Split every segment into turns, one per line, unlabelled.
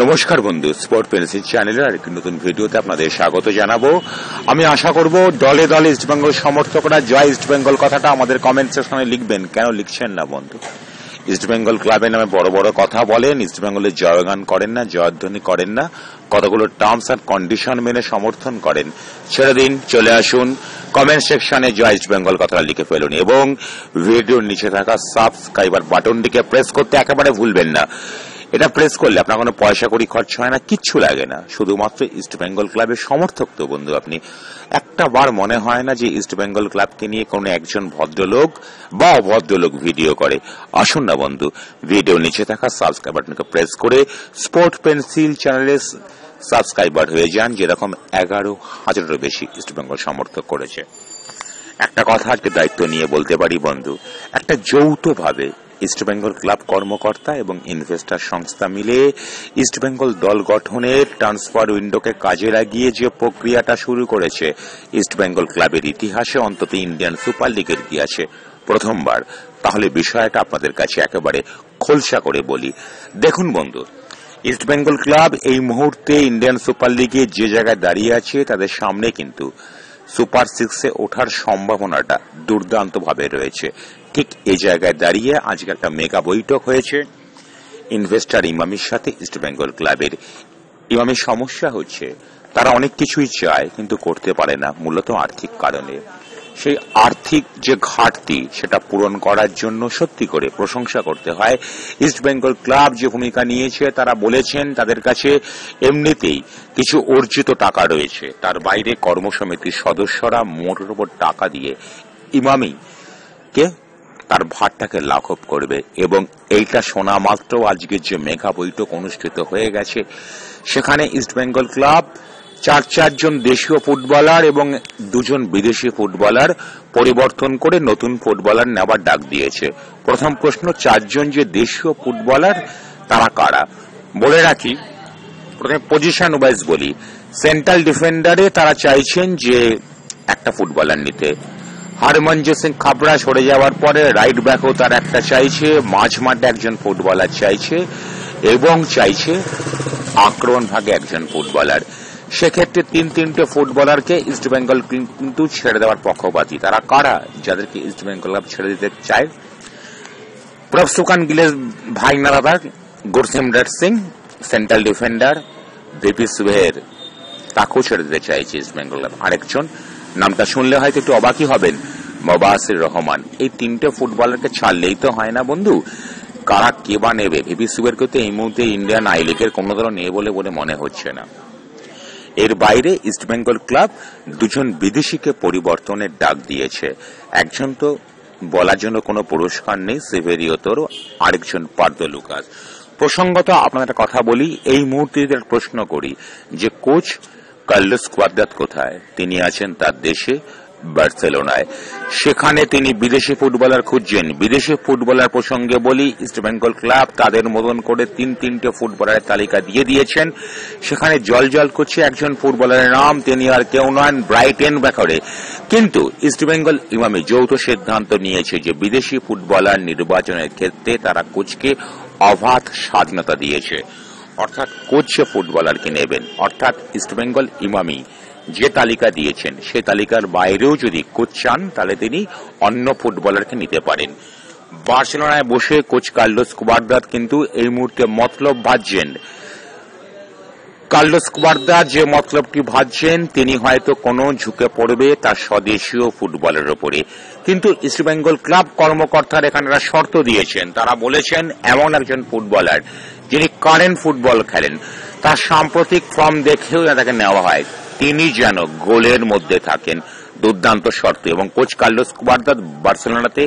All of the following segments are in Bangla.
নমস্কার বন্ধু, স্পোর্ট পেন্সিল চ্যানেলের আরেকটি নতুন ভিডিওতে আপনাদের স্বাগত জানাবো। আমি আশা করব দলে দলে ইস্টবেঙ্গল সমর্থকরা জয় ইস্টবেঙ্গল কথাটা আমাদের কমেন্ট সেকশনে লিখবেন। কেন লিখছেন না বন্ধু? ইস্টবেঙ্গল ক্লাবের নামে বড় বড় কথা বলেন, ইস্টবেঙ্গলের জয়গান করেন না, জয়ধ্বনি করেন না, কতগুলো টার্মস অ্যান্ড কন্ডিশন মেনে সমর্থন করেন। ছেড়ে দিন, চলে আসুন কমেন্ট সেকশনে জয় ইস্টবেঙ্গল কথাটা লিখে ফেলুন এবং ভিডিওর নিচে থাকা সাবস্ক্রাইবার বাটনটিকে প্রেস করতে একেবারে ভুলবেন না। এটা প্রেস করলে আপনার কোনো পয়সা কড়ি খরচা হয় না, কিচ্ছু লাগে না। শুধুমাত্র ইস্টবেঙ্গল ক্লাবের সমর্থক তো বন্ধু আপনি। একটা বার মনে হয় না যে ইস্টবেঙ্গল ক্লাবকে নিয়ে কোনো একজন ভদ্রলোক বা অভদ্রলোক ভিডিও করে? আসুন না বন্ধু, ভিডিও নিচে থাকা সাবস্ক্রাইব বাটনকে প্রেস করে স্পোর্ট পেন্সিল চ্যানেলের সাবস্ক্রাইবার হয়ে যান, যেরকম 11,000-এরও বেশি ইস্টবেঙ্গল সমর্থক করেছে। একটা কথা আজকে দায়িত্ব নিয়ে বলতে পারি বন্ধু, একটা যৌথভাবে ইস্টবেঙ্গল ক্লাব কর্মকর্তা এবং ইনভেস্টর সংস্থা মিলে ইস্টবেঙ্গল দল গঠনের ট্রান্সফার উইন্ডোকে কাজে লাগিয়ে যে প্রক্রিয়াটা শুরু করেছে ইস্টবেঙ্গল ক্লাবের ইতিহাসে, অন্তত ইন্ডিয়ান সুপার লিগের ইতিহাসে প্রথমবার, তাহলে বিষয়টা আপনাদের কাছে একেবারে খোলসা করে বলি। দেখুন বন্ধু, ইস্টবেঙ্গল ক্লাব এই মুহূর্তে ইন্ডিয়ান সুপার লিগে যে জায়গায় দাঁড়িয়ে আছে, তাদের সামনে কিন্তু সুপার 6-এ ওঠার সম্ভাবনাটা দুর্দান্ত ভাবে রয়েছে। ঠিক এই জায়গায় দাঁড়িয়ে আজকে একটা মেগা বৈঠক হয়েছে ইনভেস্টর ইমামির সাথে ইস্টবেঙ্গল ক্লাবের। ইমামির সমস্যা হচ্ছে তারা অনেক কিছুই চায় কিন্তু করতে পারে না, মূলত আর্থিক কারণে। সেই আর্থিক যে ঘাটতি সেটা পূরণ করার জন্য সত্যি করে প্রশংসা করতে হয় ইস্টবেঙ্গল ক্লাব যে ভূমিকা নিয়েছে। তারা বলেছেন তাদের কাছে এমনিতেই কিছু অর্জিত টাকা রয়েছে, তার বাইরে কর্মসমিতির সদস্যরা মোটের উপর টাকা দিয়ে ইমামিকে তার ভারটাকে লাঘব করবে। এবং এইটা শোনা মাত্র আজকে যে মেগা বৈঠক অনুষ্ঠিত হয়ে গেছে, সেখানে ইস্টবেঙ্গল ক্লাব 4 দেশীয় ফুটবলার এবং 2 বিদেশি ফুটবলার পরিবর্তন করে নতুন ফুটবলার নেওয়ার ডাক দিয়েছে। প্রথম প্রশ্ন, 4 যে দেশীয় ফুটবলার তারা কারা? বলে রাখি, প্রথমে পজিশন ওয়াইজ বলি। সেন্ট্রাল ডিফেন্ডারে তারা চাইছেন যে একটা ফুটবলার নিতে। হরমনজিৎ সিং খাবড়া সরে যাওয়ার পরে রাইট ব্যাকও তার একটা চাইছে, মাঝ মাঠে একজন ফুটবলার চাইছে এবং চাইছে আক্রমণ ভাগে একজন ফুটবলার। সেক্ষেত্রে 3 ফুটবলারকে ইস্টবেঙ্গল কিন্তু ছেড়ে দেওয়ার পক্ষপাতী। তারা কারা যাদেরকে ইস্টবেঙ্গল ক্লাব ছেড়ে দিতে চায়? প্রফসুকান গিলেস ভাইনারাদার, Gursimrat Singh central defender, V P Suhair তাকেও ছেড়ে দিতে চাইছে ইস্টবেঙ্গল ক্লাব। আরেকজন নামটা শুনলে হয়তো একটু অবাকই হবেন, মোবাসির রহমান। এই 3 ফুটবলারকে ছাড়লেই তো হয় না বন্ধু, কারা কে বা নেবে? ভিপি সুহেরকে তো এই মুহূর্তে ইন্ডিয়ান আই লিগের কোন দল নেই বলে মনে হচ্ছে না। এর বাইরে ইস্টবেঙ্গল ক্লাব 2 বিদেশিকে পরিবর্তনের ডাক দিয়েছে। একজন তো বলার জন্য কোনো পুরস্কার নেই, সেভেরিও তোরো, আরেকজন পার্দো লুকাস। প্রসঙ্গত আপনাদের একটা কথা বলি, এই মুহূর্তে প্রশ্ন করি যে কোচ কার্লোস কোয়াদ্রাত কোথায়? তিনি আছেন তার দেশে বার্সেলোনায়, সেখানে তিনি বিদেশি ফুটবলার খুঁজছেন। বিদেশি ফুটবলার প্রসঙ্গে বলি, ইস্টবেঙ্গল ক্লাব তাদের মতন করে 3 ফুটবলারের তালিকা দিয়ে দিয়েছেন। সেখানে জল করছে একজন ফুটবলারের নাম, তিনি আর কেউ নন, ব্রাইটন ব্যাকরে। কিন্তু ইস্টবেঙ্গল ইমামি যৌথ সিদ্ধান্ত নিয়েছে যে বিদেশি ফুটবলার নির্বাচনের ক্ষেত্রে তারা কোচকে অবাধ স্বাধীনতা দিয়েছে। অর্থাৎ কোচ যে ফুটবলারকে নেবেন, অর্থাৎ ইস্টবেঙ্গল ইমামি যে তালিকা দিয়েছেন সে তালিকার বাইরেও যদি কোচ চান তাহলে তিনি অন্য ফুটবলারকে নিতে পারেন। বার্সেলোনায় বসে কোচ কার্লোস কোয়াদ্রাত কিন্তু এই মুহূর্তে মতলব ভাবছেন। কার্লোস কোয়াদ্রাত যে মতলবটি ভাবছেন, তিনি হয়তো কোনো ঝুঁকে পড়বে তার স্বদেশীয় ফুটবলের উপরে। কিন্তু ইস্টবেঙ্গল ক্লাব কর্মকর্তারা এখানে একটা শর্ত দিয়েছেন। তারা বলেছেন এমন একজন ফুটবলার যিনি কারেন্ট ফুটবল খেলেন, তার সাম্প্রতিক ফর্ম দেখেও তাকে নেওয়া হয়, তিনি যেন গোলের মধ্যে থাকেন। দুর্দান্ত শর্ত। এবং কোচ কার্লোস কোয়াদ্রাত বার্সেলোনাতে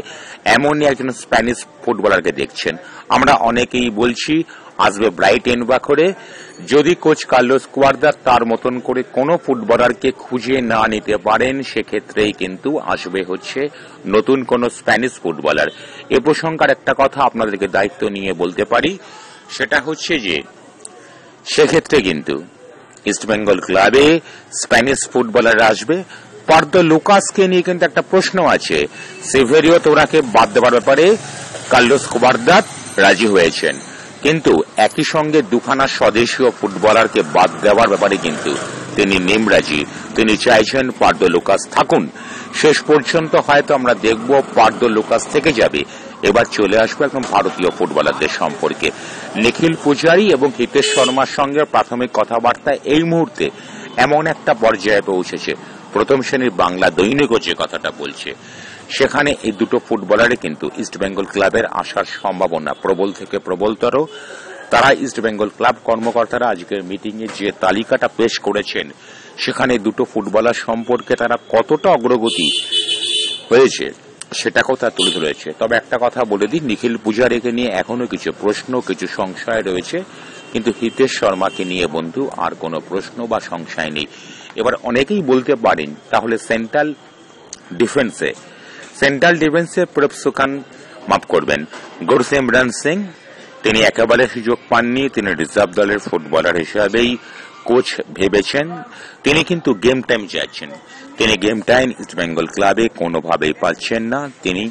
এমনই একজন স্প্যানিশ ফুটবলারকে দেখছেন। আমরা অনেকেই বলছি আসবে ব্রাইটন ব্যাকরে। যদি কোচ কার্লোস কোয়াদ্রাত তার মতন করে কোনো ফুটবলারকে খুঁজে না নিতে পারেন, সেক্ষেত্রেই কিন্তু আসবে হচ্ছে নতুন কোন স্প্যানিশ ফুটবলার। এ প্রসঙ্গে একটা কথা আপনাদেরকে দায়িত্ব নিয়ে বলতে পারি, সেটা হচ্ছে যে সেক্ষেত্রে কিন্তু ইস্টবেঙ্গল ক্লাবে স্প্যানিশ ফুটবলার আসবে। পার্দো লুকাসকে নিয়ে কিন্তু একটা প্রশ্ন আছে। সেভেরিও তোরাকে বাদ দেওয়ার ব্যাপারে কার্লোস কোয়াদ্রাত রাজি হয়েছেন, কিন্তু একই সঙ্গে দুখানা স্বদেশীয় ফুটবলারকে বাদ দেওয়ার ব্যাপারে কিন্তু তিনি নিমরাজি। তিনি চাইছেন পার্দো লুকাস থাকুন, শেষ পর্যন্ত হয়তো আমরা দেখব পার্দো লুকাস থেকে যাবে। এবার চলে আসবে একদম ভারতীয় ফুটবলারদের সম্পর্কে। নিখিল পূজারি এবং হিতেশ শর্মার সঙ্গে প্রাথমিক কথাবার্তা এই মুহূর্তে এমন একটা পর্যায়ে পৌঁছেছে, প্রথম শ্রেণীর বাংলা দৈনিকও যে কথাটা বলছে, সেখানে এই দুটো ফুটবলারে কিন্তু ইস্টবেঙ্গল ক্লাবের আসার সম্ভাবনা প্রবল থেকে প্রবলতর। তারা ইস্টবেঙ্গল ক্লাব কর্মকর্তারা আজকের মিটিংয়ে যে তালিকাটা পেশ করেছেন, সেখানে দুটো ফুটবলার সম্পর্কে তারা কতটা অগ্রগতি হয়েছে সেটাকেও তারা তুলে ধরেছে। তবে একটা কথা বলে দিই, নিখিল পূজারীকে নিয়ে এখনো কিছু প্রশ্ন, কিছু সংশয় রয়েছে, কিন্তু হিতেশ শর্মাকে নিয়ে বন্ধু আর কোনো প্রশ্ন বা সংশয় নেই। এবার অনেকেই বলতে পারেন তাহলে সেন্ট্রাল ডিফেন্সে প্রফসুকান মাফ করবেন গুরসিমরন সিং, তিনি একেবারে সুযোগ পাননি। তিনি রিজার্ভ দলের ফুটবলার হিসাবেই কোচ ভেবেছেন। তিনি কিন্তু গেম টাইম চাইছেন। তিনি গেম টাইম ইস্টবেঙ্গল ক্লাবে কোনোভাবেই পাচ্ছেন না। তিনি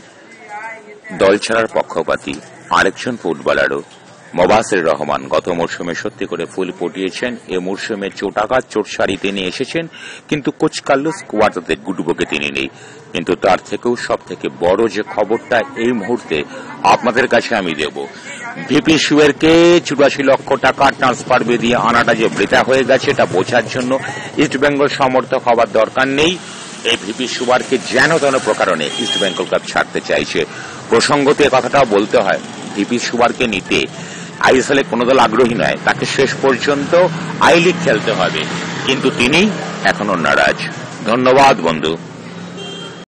দল ছাড়ার পক্ষপাতী। আরেকজন ফুটবলারও মোবাসির রহমান গত মরশুমে সত্যি করে ফুল ফুটিয়েছেন। এ মরশুমে চোটাঘাত চোটসারি তিনি এসেছেন, কিন্তু কোচ কার্লোস কুয়ার্তাতে গুডবুকে তিনি নেই। কিন্তু তার থেকেও সব থেকে বড় যে খবরটা এই মুহূর্তে আপনাদের কাছে আমি দেব, ভিপি সুয়েরকে 84 লক্ষ টাকা ট্রান্সফার দিয়ে আনাটা যে বৃথা হয়ে গেছে এটা বোঝার জন্য ইস্টবেঙ্গল সমর্থক হওয়ার দরকার নেই। এই ভিপি সুয়ারকে যেন তেন প্রকারণে ইস্টবেঙ্গল ক্লাব ছাড়তে চাইছে। প্রসঙ্গতে কথাটাও বলতে হয়, ভিপি সুয়ারকে নিতে আইএসএল কোন দল আগ্রহী নয়, তাকে শেষ পর্যন্ত আই লিগ খেলতে হবে, কিন্তু তিনি এখনো নারাজ। ধন্যবাদ বন্ধু।